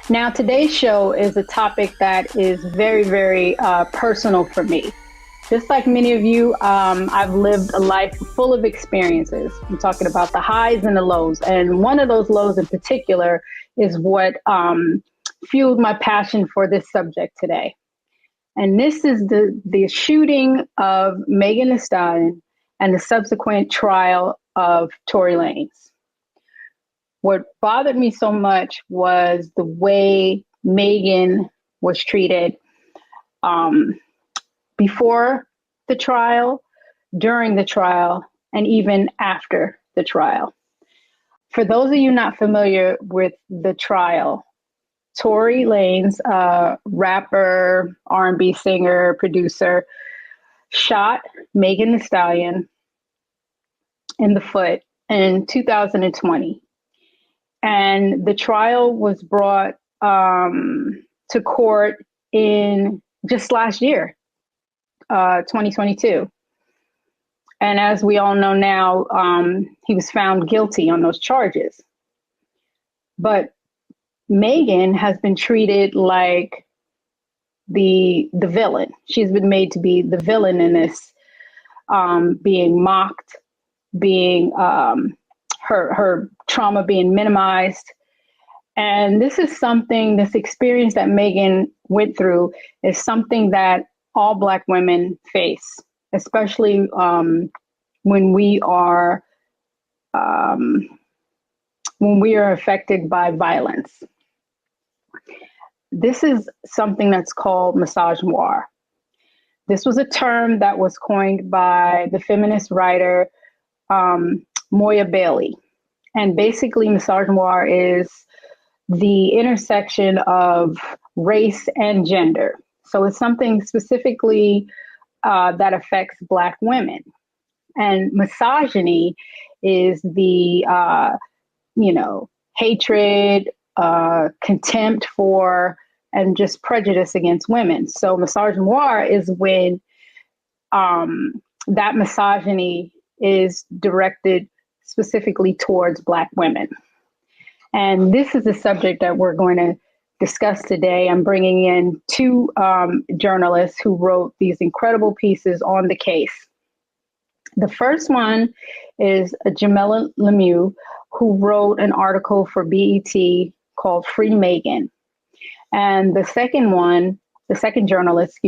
Now, today's show is a topic that is very, very personal for me. Just like many of you, I've lived a life full of experiences. I'm talking about the highs and the lows. And one of those lows in particular is what fueled my passion for this subject today. And this is the shooting of Megan Thee Stallion and the subsequent trial of Tory Lanez. What bothered me so much was the way Megan was treated before the trial, during the trial, and even after the trial. For those of you not familiar with the trial, Tory Lanez, rapper, R&B singer, producer, shot Megan Thee Stallion in the foot in 2020. And the trial was brought to court in just last year, 2022. And as we all know now, he was found guilty on those charges. But Megan has been treated like the villain. She's been made to be the villain in this, being mocked, being her trauma being minimized. And this experience that Megan went through is something that all Black women face, especially when we are affected by violence. This is something that's called misogynoir. This was a term that was coined by the feminist writer Moya Bailey. And basically, misogynoir is the intersection of race and gender. So it's something specifically that affects Black women. And misogyny is the, hatred, contempt for, and just prejudice against women. So misogynoir is when that misogyny is directed specifically towards Black women. And this is the subject that we're going to discuss today. I'm bringing in two journalists who wrote these incredible pieces on the case. The first one is Jamila Lemieux, who wrote an article for BET called Free Megan. And the second journalist,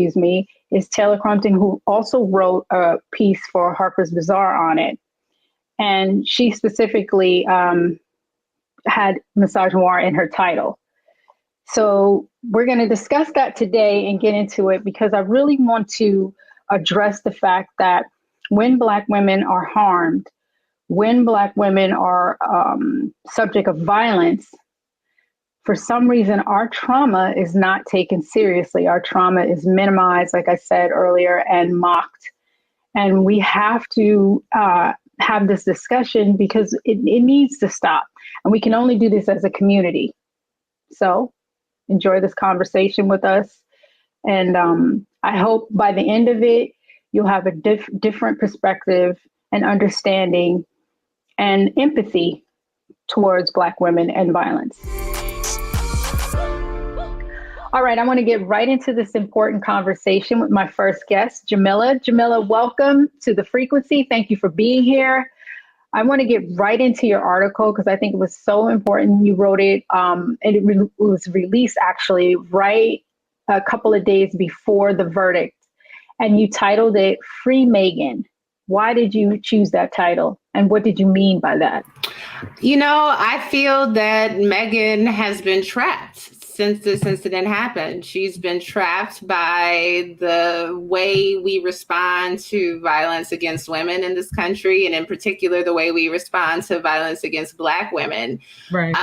is Taylor Crumpton, who also wrote a piece for Harper's Bazaar on it. And she specifically had misogynoir in her title. So we're going to discuss that today and get into it because I really want to address the fact that when Black women are harmed, when Black women are subject of violence, for some reason, our trauma is not taken seriously. Our trauma is minimized, like I said earlier, and mocked. And we have to have this discussion because it needs to stop. And we can only do this as a community. So enjoy this conversation with us. And I hope by the end of it, you'll have a different perspective and understanding and empathy towards Black women and violence. All right, I want to get right into this important conversation with my first guest, Jamila. Jamila, welcome to The Frequency. Thank you for being here. I want to get right into your article because I think it was so important. You wrote it, and it was released actually right a couple of days before the verdict. And you titled it Free Megan. Why did you choose that title? And what did you mean by that? I feel that Megan has been trapped since this incident happened. She's been trapped by the way we respond to violence against women in this country, and in particular, the way we respond to violence against Black women. Right.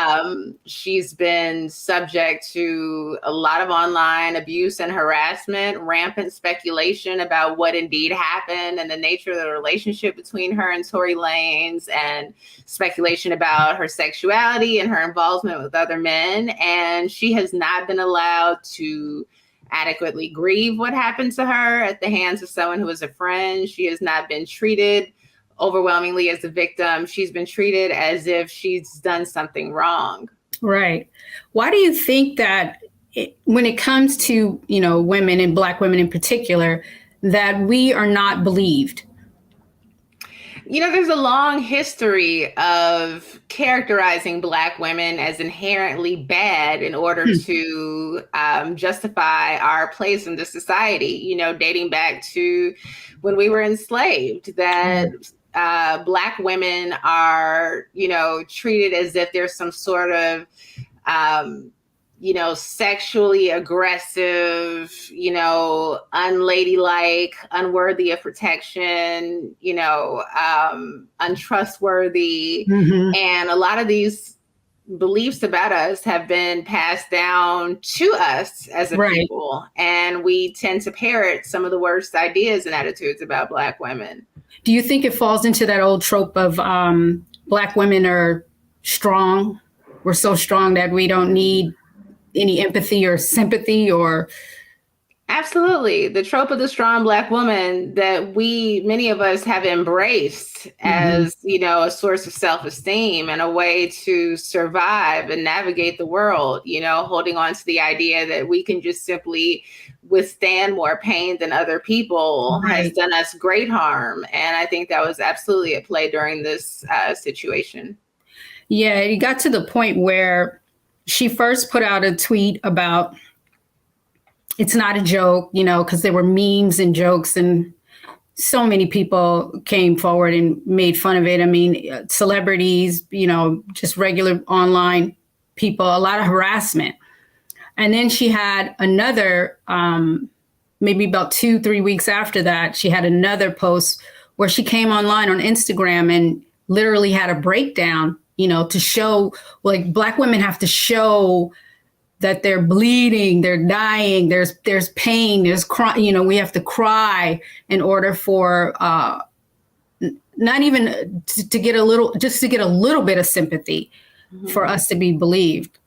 She's been subject to a lot of online abuse and harassment, rampant speculation about what indeed happened and the nature of the relationship between her and Tory Lanez, and speculation about her sexuality and her involvement with other men. And she has not been allowed to adequately grieve what happened to her at the hands of someone who is a friend. She has not been treated overwhelmingly as a victim. She's been treated as if she's done something wrong. Right. Why do you think that when it comes to, women and Black women in particular, that we are not believed? There's a long history of characterizing Black women as inherently bad in order to justify our place in the society, dating back to when we were enslaved, that Black women are, treated as if there's some sort of sexually aggressive, unladylike, unworthy of protection, untrustworthy. Mm-hmm. And a lot of these beliefs about us have been passed down to us as a people. And we tend to parrot some of the worst ideas and attitudes about Black women. Do you think it falls into that old trope of Black women are strong? We're so strong that we don't need any empathy or sympathy or... Absolutely. The trope of the strong Black woman that many of us have embraced as, a source of self-esteem and a way to survive and navigate the world, holding on to the idea that we can just simply withstand more pain than other people has done us great harm. And I think that was absolutely at play during this situation. Yeah, it got to the point where she first put out a tweet about it's not a joke, because there were memes and jokes and so many people came forward and made fun of it. I mean, celebrities, just regular online people, a lot of harassment. And then she had another, maybe about 2-3 weeks after that, she had another post where she came online on Instagram and literally had a breakdown, to show, like, Black women have to show that they're bleeding, they're dying, there's pain, there's cry, we have to cry in order for not even to get a little bit of sympathy for us to be believed.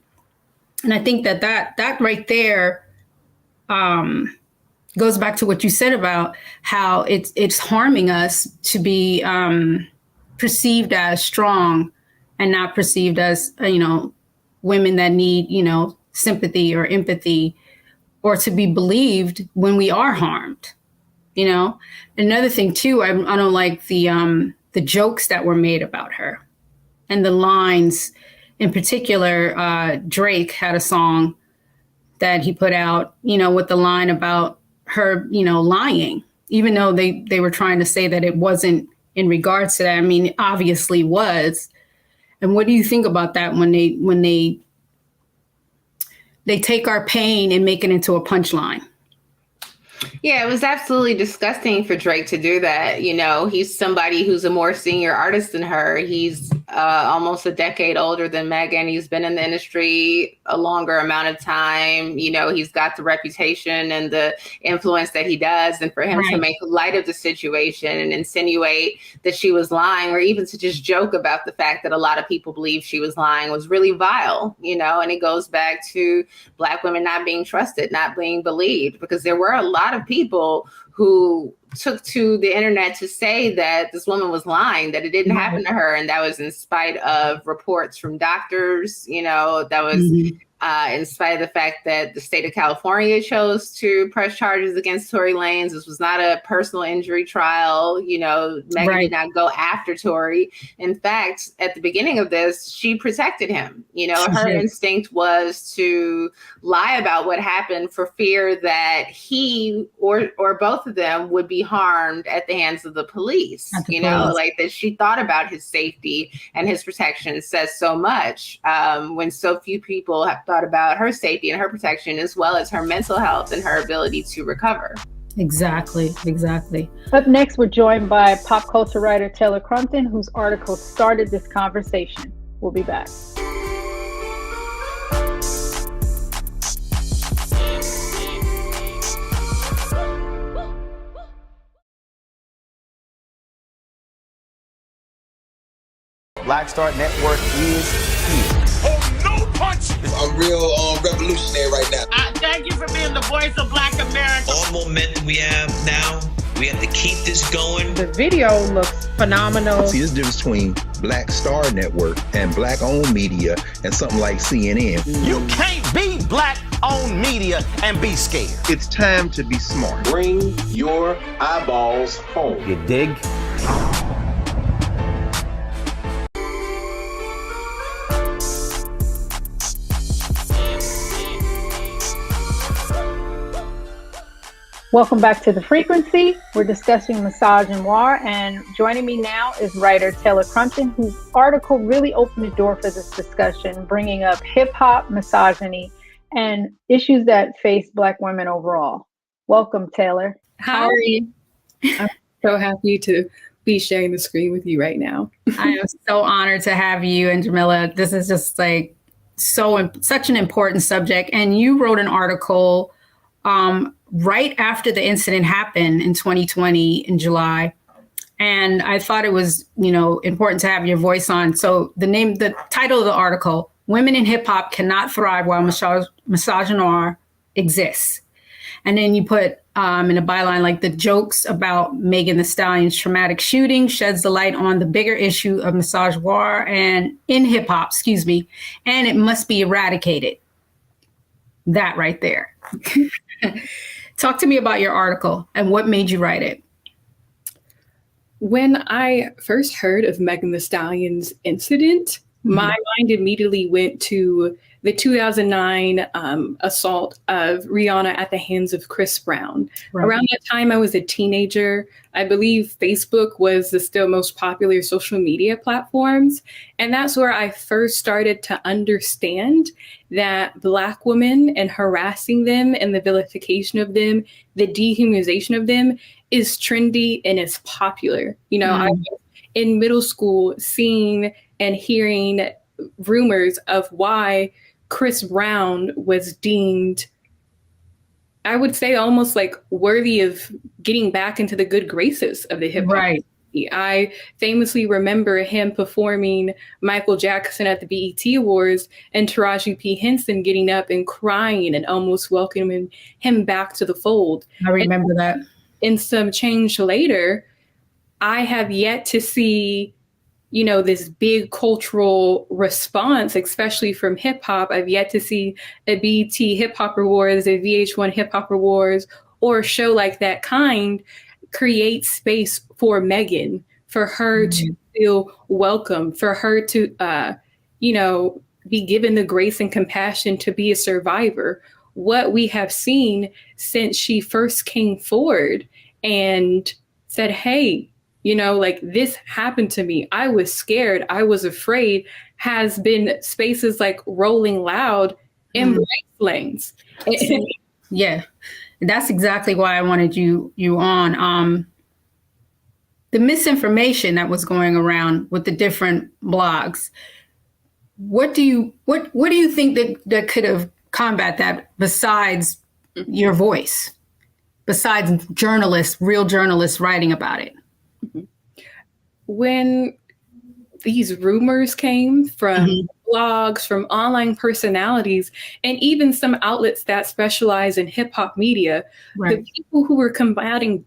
And I think that right there goes back to what you said about how it's harming us to be perceived as strong and not perceived as, women that need, sympathy or empathy, or to be believed when we are harmed. Another thing too, I don't like the jokes that were made about her and the lines. In particular, Drake had a song that he put out, with the line about her, lying, even though they were trying to say that it wasn't in regards to that. I mean, it obviously was. And what do you think about that when they take our pain and make it into a punchline? Yeah, it was absolutely disgusting for Drake to do that. He's somebody who's a more senior artist than her. He's almost a decade older than Megan. He's been in the industry a longer amount of time. He's got the reputation and the influence that he does. And for him to make light of the situation and insinuate that she was lying, or even to just joke about the fact that a lot of people believe she was lying, was really vile, and it goes back to Black women not being trusted, not being believed, because there were a lot of people who took to the internet to say that this woman was lying, that it didn't happen to her. And that was in spite of reports from doctors, that was in spite of the fact that the state of California chose to press charges against Tory Lanez. This was not a personal injury trial. Megan did not go after Tory. In fact, at the beginning of this, she protected him. Her instinct was to lie about what happened for fear that he or both of them would be harmed at the hands of the police. Like that she thought about his safety and his protection says so much when so few people have thought about her safety and her protection, as well as her mental health and her ability to recover. Exactly. Up next, we're joined by pop culture writer Taylor Crumpton, whose article started this conversation. We'll be back. Black Star Network is here. Oh, no punch! I'm real revolutionary right now. Thank you for being the voice of Black America. All momentum we have now We have to keep this going. The video looks phenomenal. See, there's a difference between Black Star Network and Black-owned media and something like CNN. You can't be Black-owned media and be scared. It's time to be smart. Bring your eyeballs home. You dig? Welcome back to The Frequency. We're discussing misogynoir, and joining me now is writer Taylor Crumpton, whose article really opened the door for this discussion, bringing up hip-hop, misogyny, and issues that face Black women overall. Welcome, Taylor. How are you? I'm so happy to be sharing the screen with you right now. I am so honored to have you and Jamila. This is just like such an important subject. And you wrote an article right after the incident happened in 2020 in July. And I thought it was, important to have your voice on. So the title of the article, Women in Hip Hop Cannot Thrive While Misogynoir Exists. And then you put in a byline, like, the jokes about Megan Thee Stallion's traumatic shooting sheds the light on the bigger issue of misogynoir and in hip hop, and it must be eradicated. That right there. Talk to me about your article and what made you write it. When I first heard of Megan Thee Stallion's incident, my mind immediately went to the 2009 assault of Rihanna at the hands of Chris Brown. Right. Around that time, I was a teenager. I believe Facebook was the still most popular social media platforms. And that's where I first started to understand that Black women and harassing them and the vilification of them, the dehumanization of them is trendy and is popular. I was in middle school seeing and hearing rumors of why Chris Brown was deemed, I would say, almost like worthy of getting back into the good graces of the hip hop. Right. I famously remember him performing Michael Jackson at the BET Awards and Taraji P. Henson getting up and crying and almost welcoming him back to the fold. I remember that. In some change later, I have yet to see this big cultural response, especially from hip hop. I've yet to see a BET Hip Hop Awards, a VH1 Hip Hop Awards, or a show like that kind create space for Megan, for her to feel welcome, for her to, be given the grace and compassion to be a survivor. What we have seen since she first came forward and said, hey, this happened to me. I was scared. I was afraid, has been spaces like Rolling Loud and Bright Lanes. Yeah, that's exactly why I wanted you on. The misinformation that was going around with the different blogs. What do you think that could have combat that besides your voice, besides real journalists writing about it? When these rumors came from blogs, from online personalities, and even some outlets that specialize in hip hop media, the people who were combating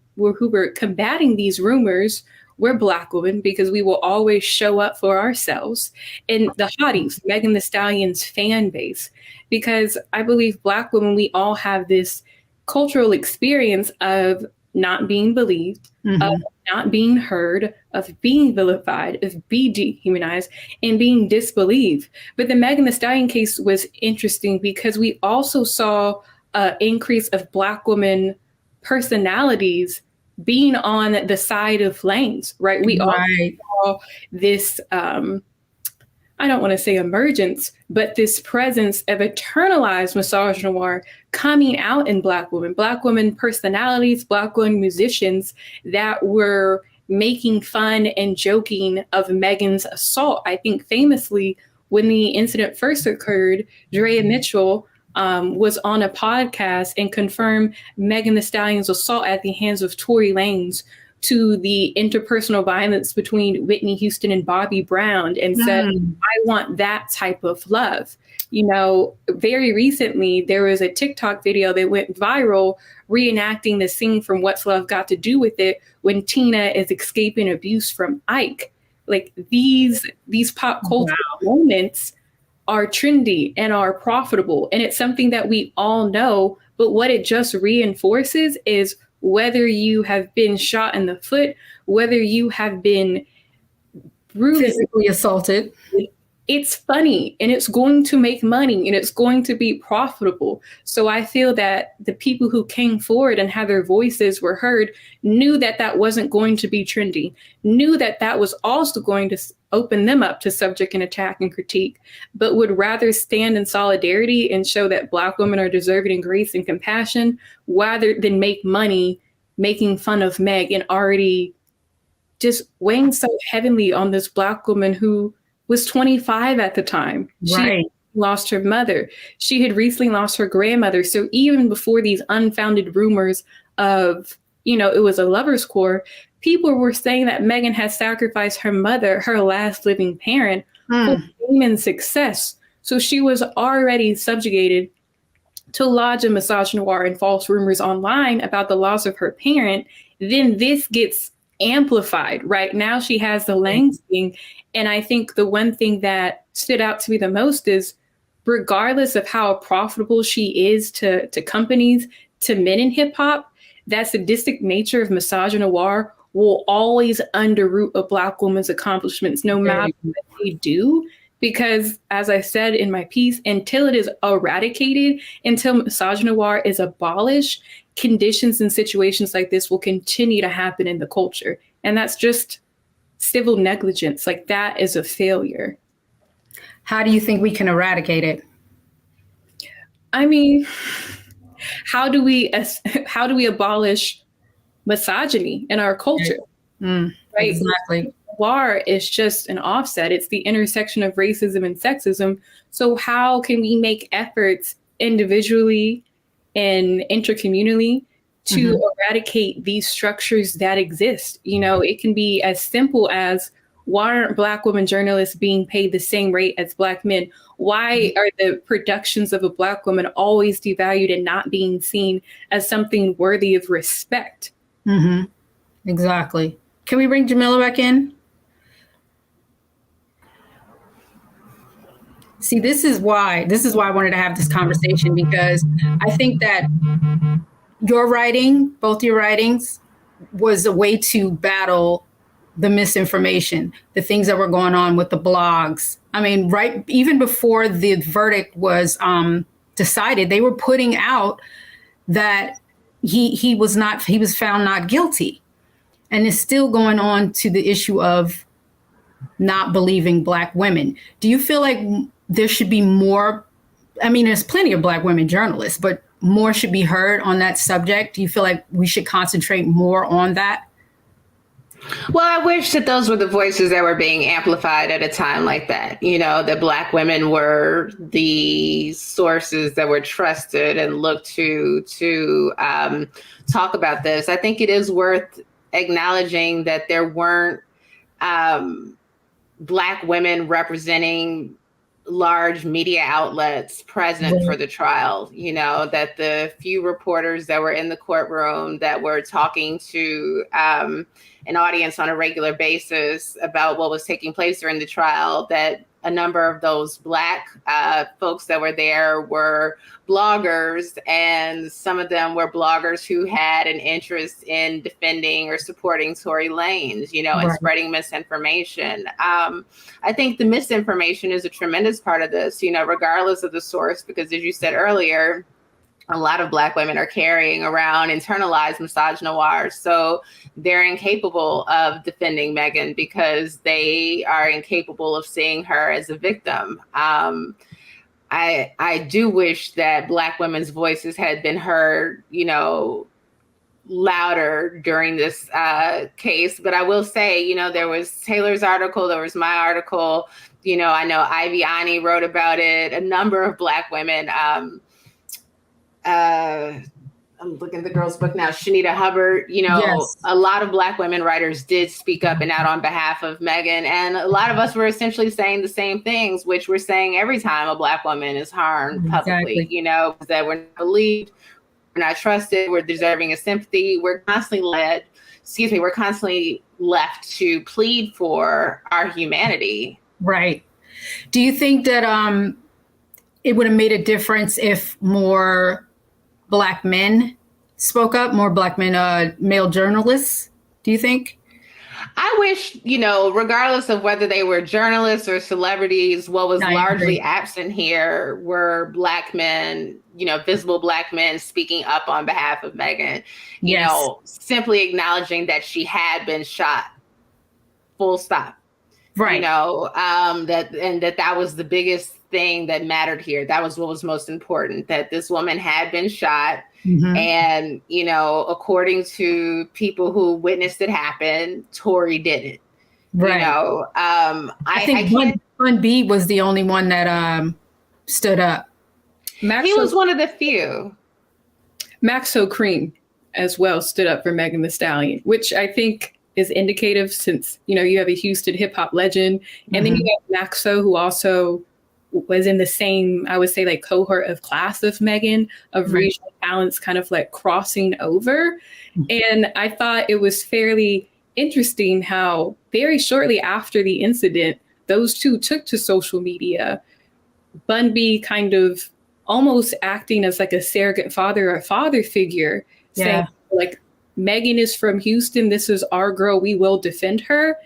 these rumors were Black women, because we will always show up for ourselves, and the hotties, Megan Thee Stallion's fan base, because I believe Black women, we all have this cultural experience of not being believed, of not being heard, of being vilified, of being dehumanized, and being disbelieved. But the Megan Thee Stallion case was interesting because we also saw an increase of Black women personalities being on the side of Lanez, right? We all saw this, I don't want to say emergence, but this presence of internalized misogynoir coming out in Black women personalities, Black women musicians that were making fun and joking of Megan's assault. I think famously, when the incident first occurred, Drea Mitchell was on a podcast and confirmed Megan Thee Stallion's assault at the hands of Tory Lanez to the interpersonal violence between Whitney Houston and Bobby Brown and said, I want that type of love. You know, very recently, there was a TikTok video that went viral reenacting the scene from What's Love Got to Do with It when Tina is escaping abuse from Ike. Like these pop culture moments are trendy and are profitable. And it's something that we all know. But what it just reinforces is whether you have been shot in the foot, whether you have been physically assaulted, it's funny and it's going to make money and it's going to be profitable. So I feel that the people who came forward and had their voices were heard knew that that wasn't going to be trendy, knew that that was also going to open them up to subject and attack and critique, but would rather stand in solidarity and show that Black women are deserving of grace and compassion rather than make money making fun of Meg and already just weighing so heavily on this Black woman who was 25 at the time. She lost her mother. She had recently lost her grandmother. So even before these unfounded rumors of, you know, it was a lover's quarrel, people were saying that Megan had sacrificed her mother, her last living parent, for fame and success. So she was already subjugated to lodge a misogynoir and false rumors online about the loss of her parent. Then this gets amplified. Right now she has the Lanez thing. And I think the one thing that stood out to me the most is regardless of how profitable she is to companies, to men in hip hop, that sadistic nature of misogynoir will always underroot a Black woman's accomplishments, no matter what they do. Because as I said in my piece, until it is eradicated, until misogynoir is abolished, conditions and situations like this will continue to happen in the culture. And that's just civil negligence. Like that is a failure. How do you think we can eradicate it? I mean, how do we abolish misogyny in our culture? Right? Exactly. War is just an offset. It's the intersection of racism and sexism. So how can we make efforts individually and intercommunally to eradicate these structures that exist? You know, it can be as simple as, why aren't Black women journalists being paid the same rate as Black men? Why are the productions of a Black woman always devalued and not being seen as something worthy of respect? Exactly. Can we bring Jamila back in? See, this is why I wanted to have this conversation, because I think that your writing, both your writings, was a way to battle the misinformation, the things that were going on with the blogs. I mean, right, even before the verdict was decided, they were putting out that he was found not guilty. And it's still going on to the issue of not believing Black women. Do you feel like there should be more? I mean, there's plenty of Black women journalists, but more should be heard on that subject. Do you feel like we should concentrate more on that? Well, I wish that those were the voices that were being amplified at a time like that. You know, that Black women were the sources that were trusted and looked to talk about this. I think it is worth acknowledging that there weren't Black women representing large media outlets present for the trial. You know, that the few reporters that were in the courtroom that were talking to an audience on a regular basis about what was taking place during the trial, that a number of those Black folks that were there were bloggers, and some of them were bloggers who had an interest in defending or supporting Tory Lanez, you know, and spreading misinformation. I think the misinformation is a tremendous part of this, you know, regardless of the source, because as you said earlier, a lot of Black women are carrying around internalized misogynoir. So they're incapable of defending Megan because they are incapable of seeing her as a victim. I do wish that Black women's voices had been heard, you know, louder during this case. But I will say, you know, there was Taylor's article, there was my article, you know, I know Ivy Ani wrote about it, a number of Black women. I'm looking at the girl's book now, Shanita Hubbard, Yes. a lot of Black women writers did speak up and out on behalf of Megan. And a lot of us were essentially saying the same things, which we're saying every time a Black woman is harmed publicly, that we're not believed, we're not trusted, we're deserving of sympathy. We're constantly left to plead for our humanity. Right. Do you think that it would have made a difference if more Black men spoke up, more Black men, male journalists, do you think? I wish, regardless of whether they were journalists or celebrities, what was largely absent here were Black men, visible Black men speaking up on behalf of Megan, simply acknowledging that she had been shot, full stop. Right. That was the biggest thing that mattered here. That was what was most important, that this woman had been shot. Mm-hmm. And, according to people who witnessed it happen, Tory did it. Right. I think Bun B was the only one that stood up. He was one of the few. Maxo Cream as well stood up for Megan Thee Stallion, which I think is indicative since, you have a Houston hip hop legend. And then you have Maxo, who also was in the same, I would say, like cohort of class of Megan, of regional talents kind of like crossing over. And I thought it was fairly interesting how very shortly after the incident, those two took to social media, Bun B kind of almost acting as like a surrogate father or a father figure, saying like, Megan is from Houston. This is our girl. We will defend her.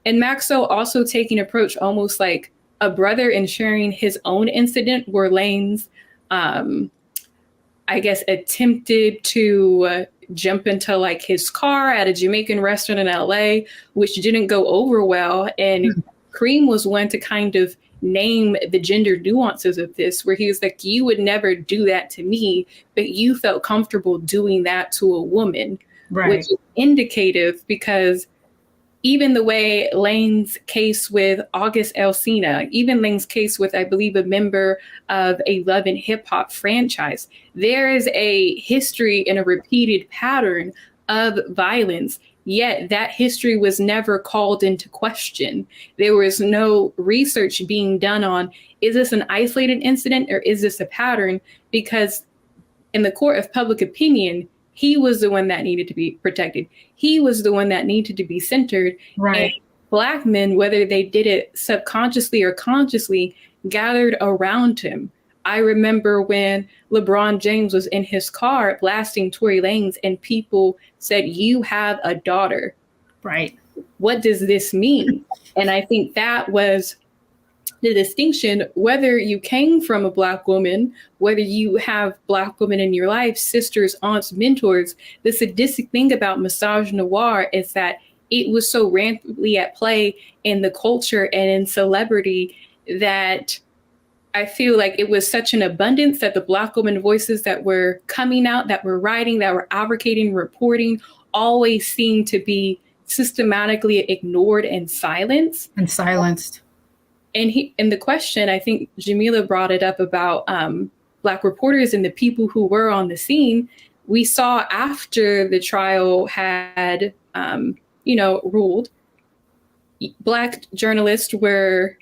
And Maxo also taking approach almost like a brother and sharing his own incident where Lanez, I guess, attempted to jump into like his car at a Jamaican restaurant in LA, which didn't go over well. And Cream was one to kind of name the gender nuances of this, where he was like, you would never do that to me, but you felt comfortable doing that to a woman. Right. Which is indicative, because even the way Lane's case with August Alsina, even Lane's case with, I believe, a member of a Love and Hip Hop franchise, there is a history and a repeated pattern of violence, yet that history was never called into question. There was no research being done on, is this an isolated incident or is this a pattern? Because in the court of public opinion, he was the one that needed to be protected. He was the one that needed to be centered. Right. And Black men, whether they did it subconsciously or consciously, gathered around him. I remember when LeBron James was in his car blasting Tory Lanez and people said, you have a daughter. Right. What does this mean? And I think that was the distinction, whether you came from a Black woman, whether you have Black women in your life, sisters, aunts, mentors. The sadistic thing about Misogynoir is that it was so rampantly at play in the culture and in celebrity that I feel like it was such an abundance that the Black woman voices that were coming out, that were writing, that were advocating, reporting, always seemed to be systematically ignored and silenced. And the question, I think Jamila brought it up about Black reporters and the people who were on the scene. We saw after the trial had, ruled, Black journalists were,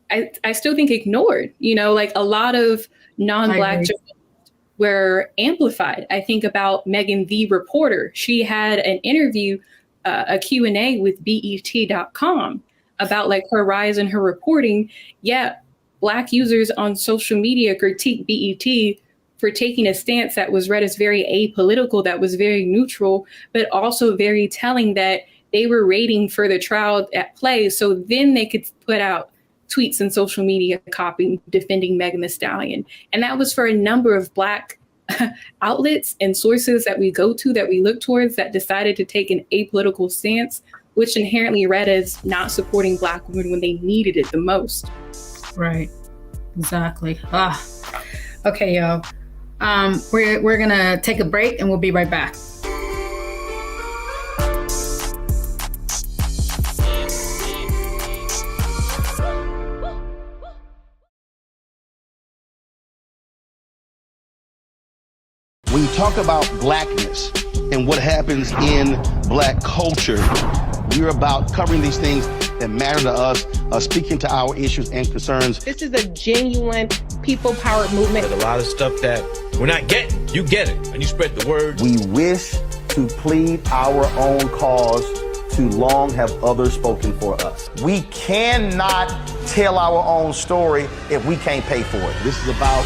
I still think, ignored. Like a lot of non-Black journalists were amplified. I think about Megan, the reporter. She had an interview, a Q&A with BET.com. about like her rise in her reporting, yet Black users on social media critique BET for taking a stance that was read as very apolitical, that was very neutral, but also very telling that they were waiting for the trial at play so then they could put out tweets and social media copy defending Megan Thee Stallion. And that was for a number of Black outlets and sources that we go to, that we look towards, that decided to take an apolitical stance, which inherently read as not supporting Black women when they needed it the most. Right. Exactly. Okay, y'all. We're gonna take a break and we'll be right back. We talk about blackness and what happens in black culture, we're about covering these things that matter to us, speaking to our issues and concerns. This is a genuine people-powered movement. There's a lot of stuff that we're not getting. You get it, and you spread the word. We wish to plead our own cause. Too long have others spoken for us. We cannot tell our own story if we can't pay for it. This is about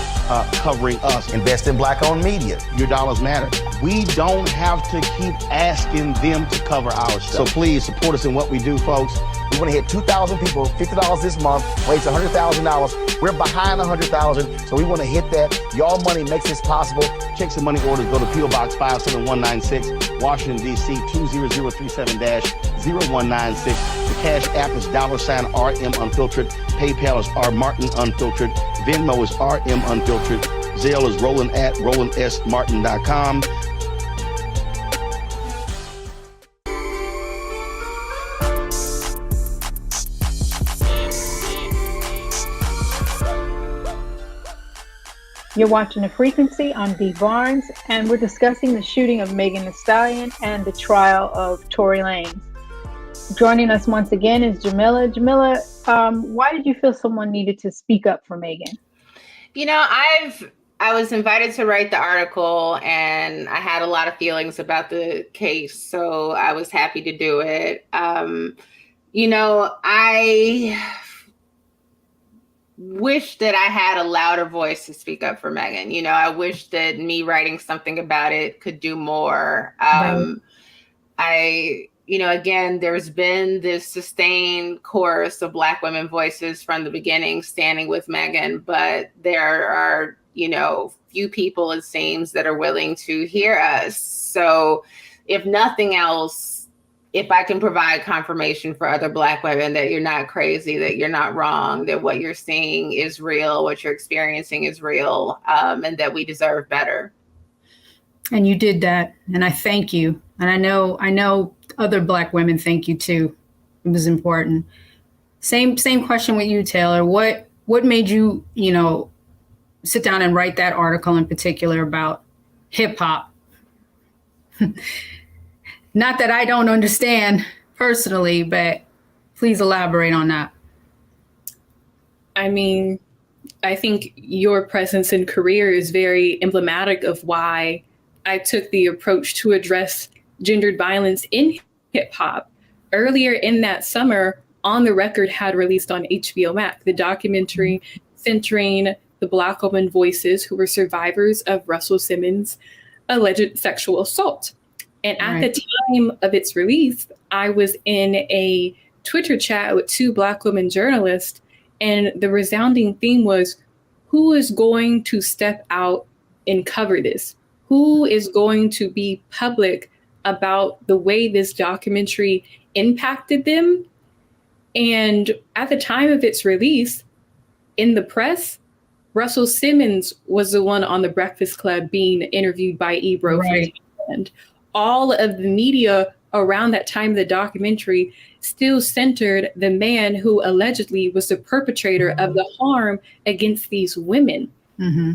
covering us. Invest in black-owned media. Your dollars matter. We don't have to keep asking them to cover our stuff. So please support us in what we do, folks. We want to hit 2,000 people, $50 this month, raise $100,000. We're behind 100,000, so we want to hit that. Y'all money makes this possible. Checks and money orders go to P.O. Box 57196, Washington, D.C. 20037-0196. The Cash App is $RM Unfiltered. PayPal is R Martin Unfiltered. Venmo is RM Unfiltered. Zelle is roland@rolandsmartin.com. You're watching The Frequency. I'm Dee Barnes, and we're discussing the shooting of Meg Thee Stallion and the trial of Tory Lanez. Joining us once again is Jamila. Jamila, why did you feel someone needed to speak up for Megan? You know, I was invited to write the article, and I had a lot of feelings about the case, so I was happy to do it. You know, I wish that I had a louder voice to speak up for Megan. You know, I wish that me writing something about it could do more. You know, again, there's been this sustained chorus of Black women voices from the beginning standing with Megan, but there are, you know, few people, it seems, that are willing to hear us. So if nothing else, if I can provide confirmation for other Black women that you're not crazy, that you're not wrong, that what you're seeing is real, what you're experiencing is real, and that we deserve better. And you did that, and I thank you. And I know other Black women thank you too. It was important. Same question with you, Taylor. What made you, you know, sit down and write that article in particular about hip hop? Not that I don't understand personally, but please elaborate on that. I mean, I think your presence and career is very emblematic of why I took the approach to address gendered violence in hip hop. Earlier in that summer, On the Record had released on HBO Max the documentary centering the Black women voices who were survivors of Russell Simmons' alleged sexual assault. And at the time of its release, I was in a Twitter chat with two Black women journalists, and the resounding theme was, who is going to step out and cover this? Who is going to be public about the way this documentary impacted them? And at the time of its release, in the press, Russell Simmons was the one on the Breakfast Club being interviewed by Ebro. Right. And all of the media around that time of the documentary still centered the man who allegedly was the perpetrator of the harm against these women. Mm-hmm.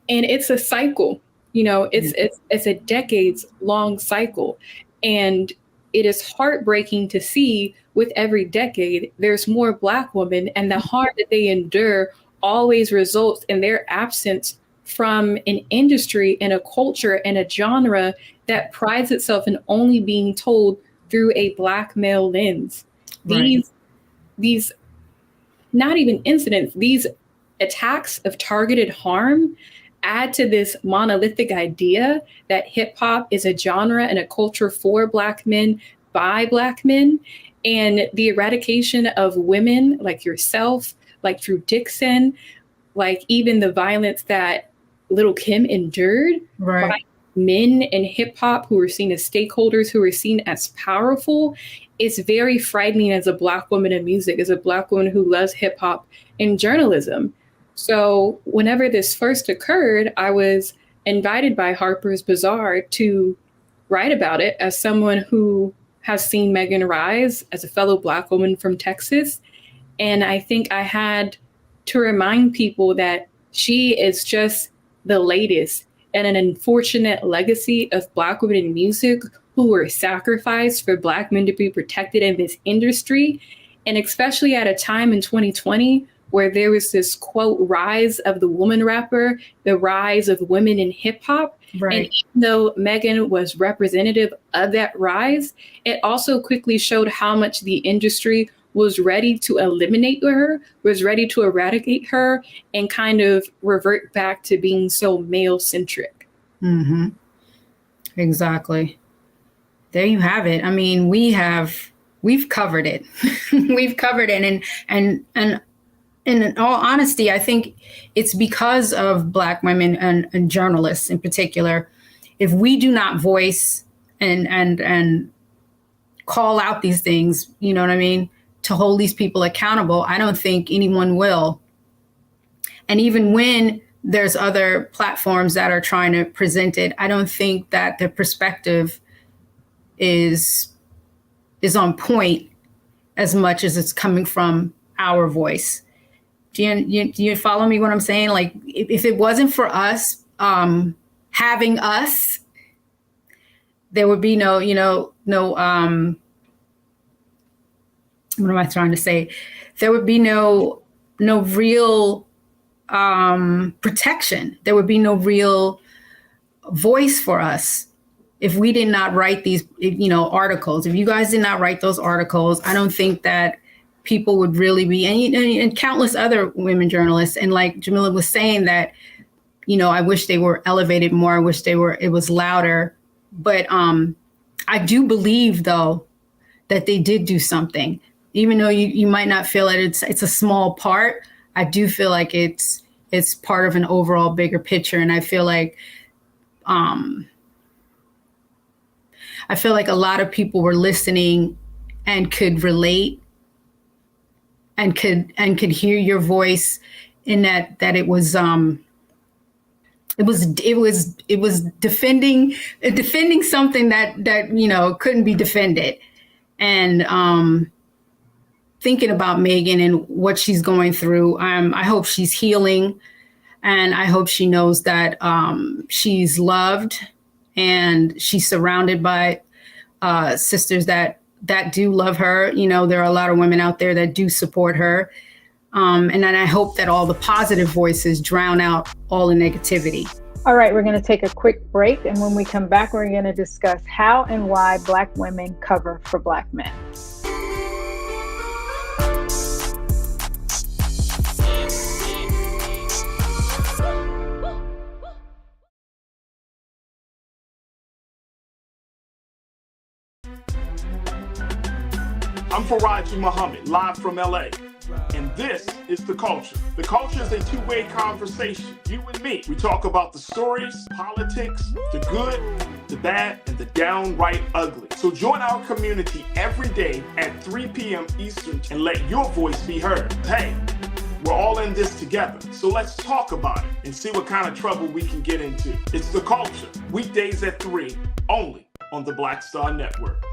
And it's a cycle, you know, it's a decades long cycle. And it is heartbreaking to see with every decade, there's more Black women, and the harm that they endure always results in their absence from an industry and a culture and a genre that prides itself in only being told through a Black male lens. Right. These not even incidents, these attacks of targeted harm add to this monolithic idea that hip hop is a genre and a culture for Black men by Black men, and the eradication of women like yourself, like Drew Dixon, like even the violence that Lil' Kim endured by men in hip hop who were seen as stakeholders, who were seen as powerful, is very frightening as a Black woman in music, as a Black woman who loves hip hop and journalism. So whenever this first occurred, I was invited by Harper's Bazaar to write about it as someone who has seen Megan rise as a fellow Black woman from Texas. And I think I had to remind people that she is just the latest and an unfortunate legacy of Black women in music who were sacrificed for Black men to be protected in this industry. And especially at a time in 2020 where there was this, quote, rise of the woman rapper, the rise of women in hip hop. Right. And even though Megan was representative of that rise, it also quickly showed how much the industry was ready to eliminate her, was ready to eradicate her, and kind of revert back to being so male-centric. Mm-hmm. Exactly. There you have it. I mean, we've covered it. We've covered it. And in all honesty, I think it's because of Black women and journalists in particular. If we do not voice and call out these things, you know what I mean, to hold these people accountable, I don't think anyone will. And even when there's other platforms that are trying to present it, I don't think that the perspective is on point as much as it's coming from our voice. Do you follow me what I'm saying? Like, if it wasn't for us having us, there would be no, what am I trying to say? There would be no real protection. There would be no real voice for us if we did not write these, articles. If you guys did not write those articles, I don't think that people would really be, and countless other women journalists. And like Jamila was saying that, I wish they were elevated more. I wish it was louder. But I do believe, though, that they did do something. Even though you might not feel it, it's a small part. I do feel like it's part of an overall bigger picture. And I feel like a lot of people were listening and could relate and could hear your voice in that it was defending something that couldn't be defended. And thinking about Megan and what she's going through, I hope she's healing, and I hope she knows that she's loved and she's surrounded by sisters that do love her. There are a lot of women out there that do support her. And then I hope that all the positive voices drown out all the negativity. All right, we're going to take a quick break. And when we come back, we're going to discuss how and why Black women cover for Black men. I'm Faraji Muhammad, live from LA. And this is The Culture. The Culture is a two-way conversation. You and me. We talk about the stories, politics, the good, the bad, and the downright ugly. So join our community every day at 3 p.m. Eastern and let your voice be heard. Hey, we're all in this together. So let's talk about it and see what kind of trouble we can get into. It's The Culture, weekdays at 3, only on the Black Star Network.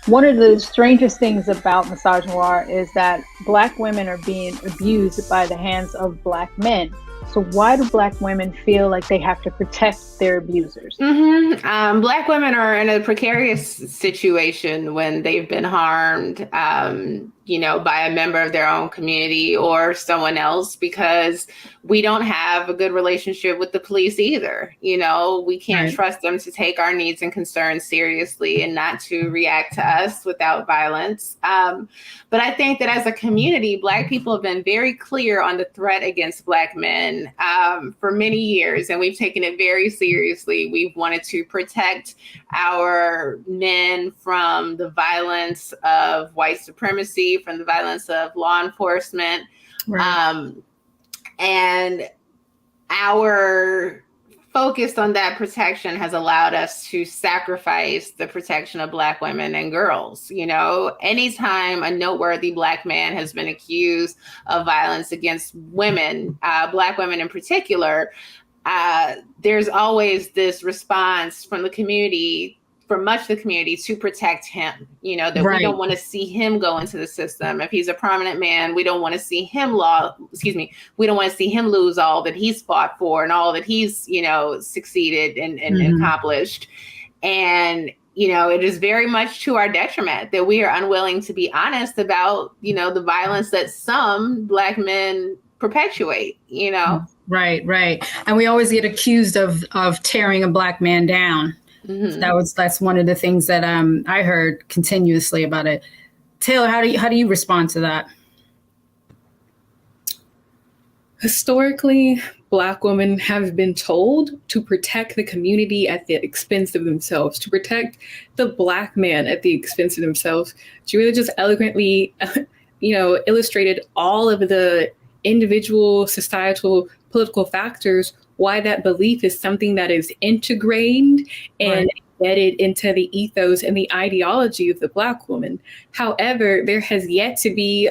One of the strangest things about Misogynoir is that Black women are being abused by the hands of Black men. So why do Black women feel like they have to protect their abusers? Black women are in a precarious situation when they've been harmed, by a member of their own community or someone else, because we don't have a good relationship with the police either. We can't trust them to take our needs and concerns seriously and not to react to us without violence. But I think that as a community, Black people have been very clear on the threat against Black men for many years, and we've taken it very seriously. We've wanted to protect our men from the violence of white supremacy, from the violence of law enforcement. Right. And our focus on that protection has allowed us to sacrifice the protection of Black women and girls. Anytime a noteworthy Black man has been accused of violence against women, Black women in particular, there's always this response from the community for much of the community to protect him, you know, that we don't want to see him go into the system. If he's a prominent man, we don't want to see him we don't want to see him lose all that he's fought for and all that he's, you know, succeeded and accomplished. And, you know, it is very much to our detriment that we are unwilling to be honest about, you know, the violence that some Black men perpetuate, you know? Right. And we always get accused of tearing a Black man down. So that's one of the things that I heard continuously about it. Taylor, how do you respond to that? Historically, Black women have been told to protect the community at the expense of themselves, to protect the Black man at the expense of themselves. She really just eloquently, you know, illustrated all of the individual, societal, political factors, why that belief is something that is integrated and embedded into the ethos and the ideology of the Black woman. However, there has yet to be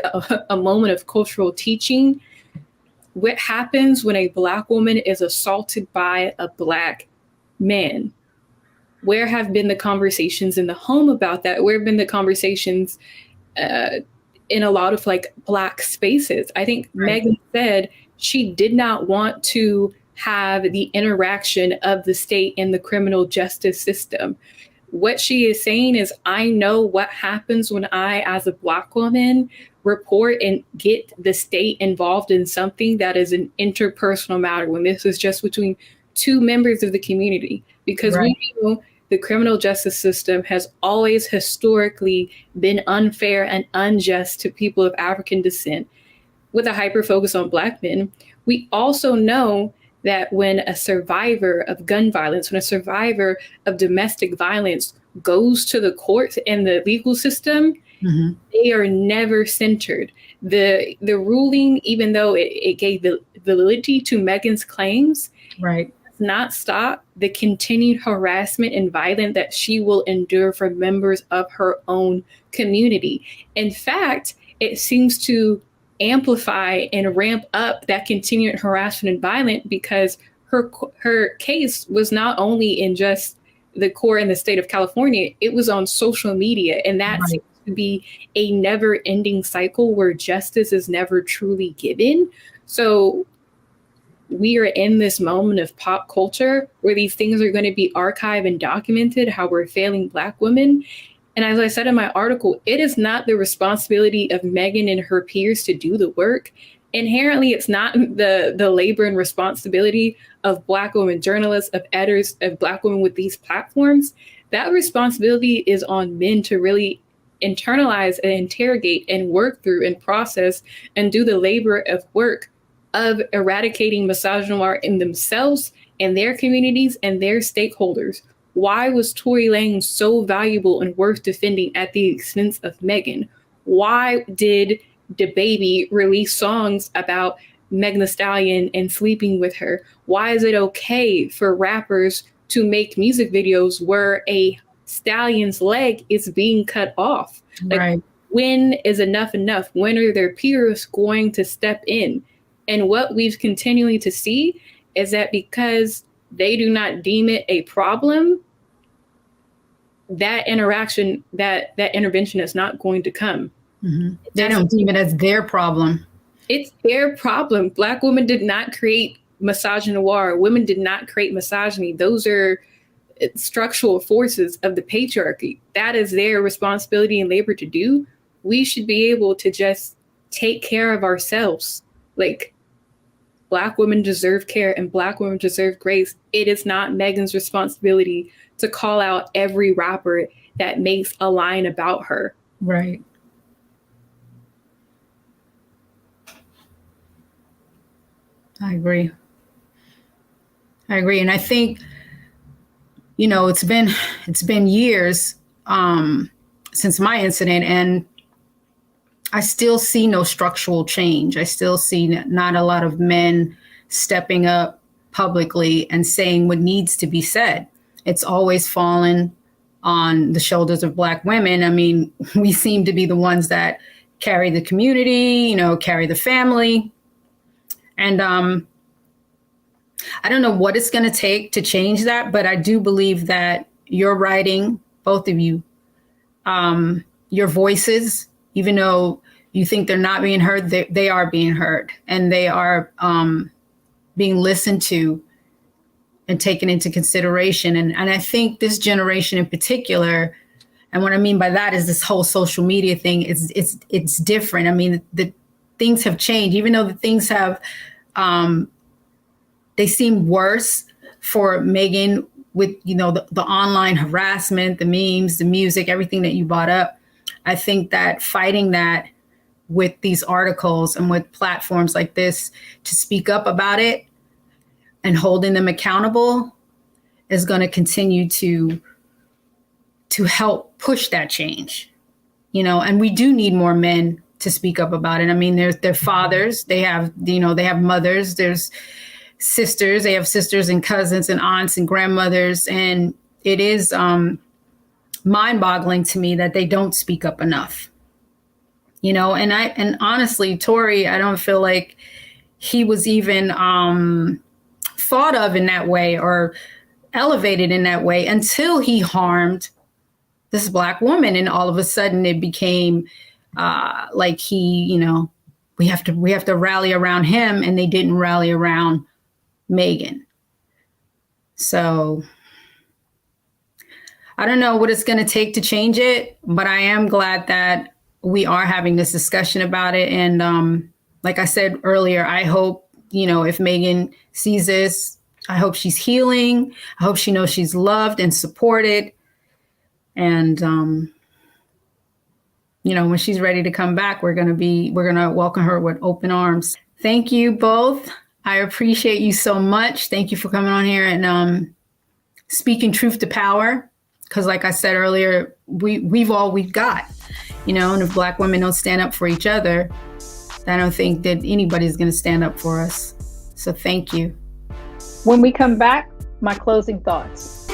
a moment of cultural teaching. What happens when a Black woman is assaulted by a Black man? Where have been the conversations in the home about that? Where have been the conversations in a lot of like Black spaces? I think Megan said she did not want to have the interaction of the state and the criminal justice system. What she is saying is, I know what happens when I, as a Black woman, report and get the state involved in something that is an interpersonal matter, when this is just between two members of the community. Because we know the criminal justice system has always historically been unfair and unjust to people of African descent, with a hyper focus on Black men. We also know that when a survivor of gun violence, when a survivor of domestic violence goes to the courts and the legal system, they are never centered. The ruling, even though it gave validity to Megan's claims, does not stop the continued harassment and violence that she will endure from members of her own community. In fact, it seems to amplify and ramp up that continued harassment and violence, because her case was not only in just the court in the state of California, it was on social media. And that seems to be a never ending cycle where justice is never truly given. So we are in this moment of pop culture where these things are going to be archived and documented, how we're failing Black women. And as I said in my article, it is not the responsibility of Megan and her peers to do the work. Inherently, it's not the labor and responsibility of Black women journalists, of editors, of Black women with these platforms. That responsibility is on men to really internalize and interrogate and work through and process and do the labor of work of eradicating misogynoir in themselves and their communities and their stakeholders. Why was Tory Lanez so valuable and worth defending at the expense of Megan? Why did DaBaby release songs about Meg Thee Stallion and sleeping with her? Why is it okay for rappers to make music videos where a stallion's leg is being cut off? Like, when is enough enough? When are their peers going to step in? And what we've continually to see is that because they do not deem it a problem, that interaction, that intervention is not going to come. They don't deem it as their problem. It's their problem. Black women did not create misogynoir. Women did not create misogyny. Those are structural forces of the patriarchy. That is their responsibility and labor to do. We should be able to just take care of ourselves. Like, Black women deserve care and Black women deserve grace. It is not Megan's responsibility to call out every rapper that makes a line about her. Right. I agree. And I think, you know, it's been years since my incident, and I still see no structural change. I still see not a lot of men stepping up publicly and saying what needs to be said. It's always fallen on the shoulders of Black women. I mean, we seem to be the ones that carry the community, you know, carry the family. And I don't know what it's going to take to change that, but I do believe that your writing both of you, your voices, even though you think they're not being heard, they are being heard, and they are being listened to and taken into consideration. And I think this generation in particular, and what I mean by that is this whole social media thing, it's different. I mean, the things have changed, even though the things have, they seem worse for Megan with, the online harassment, the memes, the music, everything that you brought up. I think that fighting that with these articles and with platforms like this to speak up about it and holding them accountable is going to continue to help push that change, and we do need more men to speak up about it. I mean, they're fathers, they have mothers, there's sisters, they have sisters and cousins and aunts and grandmothers. And it is mind-boggling to me that they don't speak up enough, and honestly, Tory, I don't feel like he was even thought of in that way or elevated in that way until he harmed this Black woman. And all of a sudden it became like he, we have to rally around him, and they didn't rally around Megan. So I don't know what it's going to take to change it, but I am glad that we are having this discussion about it. And like I said earlier, I hope, if Megan sees this, I hope she's healing. I hope she knows she's loved and supported. And, when she's ready to come back, we're going to welcome her with open arms. Thank you both. I appreciate you so much. Thank you for coming on here and speaking truth to power. Because like I said earlier, we've all we've got, and if Black women don't stand up for each other, I don't think that anybody's going to stand up for us. So thank you. When we come back, my closing thoughts.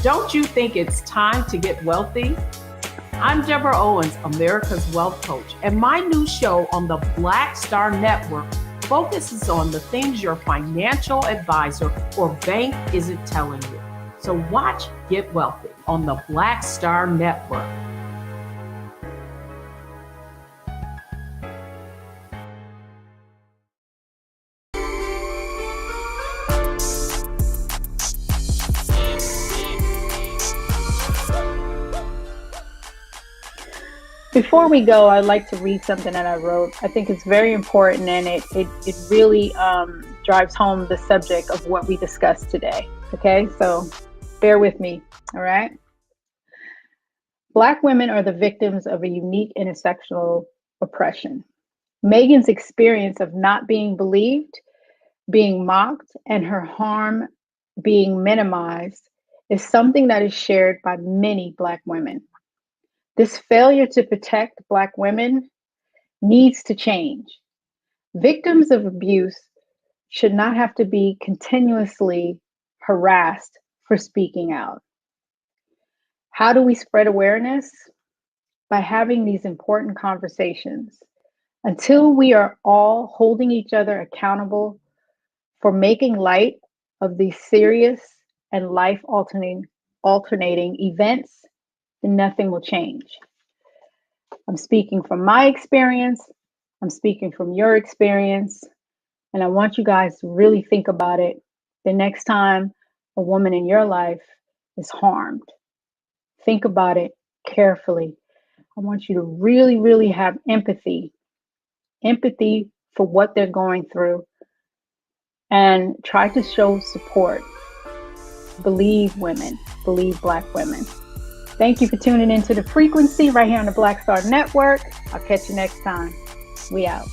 Don't you think it's time to get wealthy? I'm Deborah Owens, America's Wealth Coach, and my new show on the Black Star Network focuses on the things your financial advisor or bank isn't telling you. So watch Get Wealthy on the Black Star Network. Before we go, I'd like to read something that I wrote. I think it's very important, and it really drives home the subject of what we discussed today. Okay, so bear with me, all right? Black women are the victims of a unique intersectional oppression. Megan's experience of not being believed, being mocked, and her harm being minimized is something that is shared by many Black women. This failure to protect Black women needs to change. Victims of abuse should not have to be continuously harassed for speaking out. How do we spread awareness? By having these important conversations. Until we are all holding each other accountable for making light of these serious and life-alternating events, then nothing will change. I'm speaking from my experience. I'm speaking from your experience. And I want you guys to really think about it the next time a woman in your life is harmed. Think about it carefully. I want you to really, really have empathy for what they're going through, and try to show support. Believe women, believe Black women. Thank you for tuning into The Frequency right here on the Black Star Network. I'll catch you next time. We out.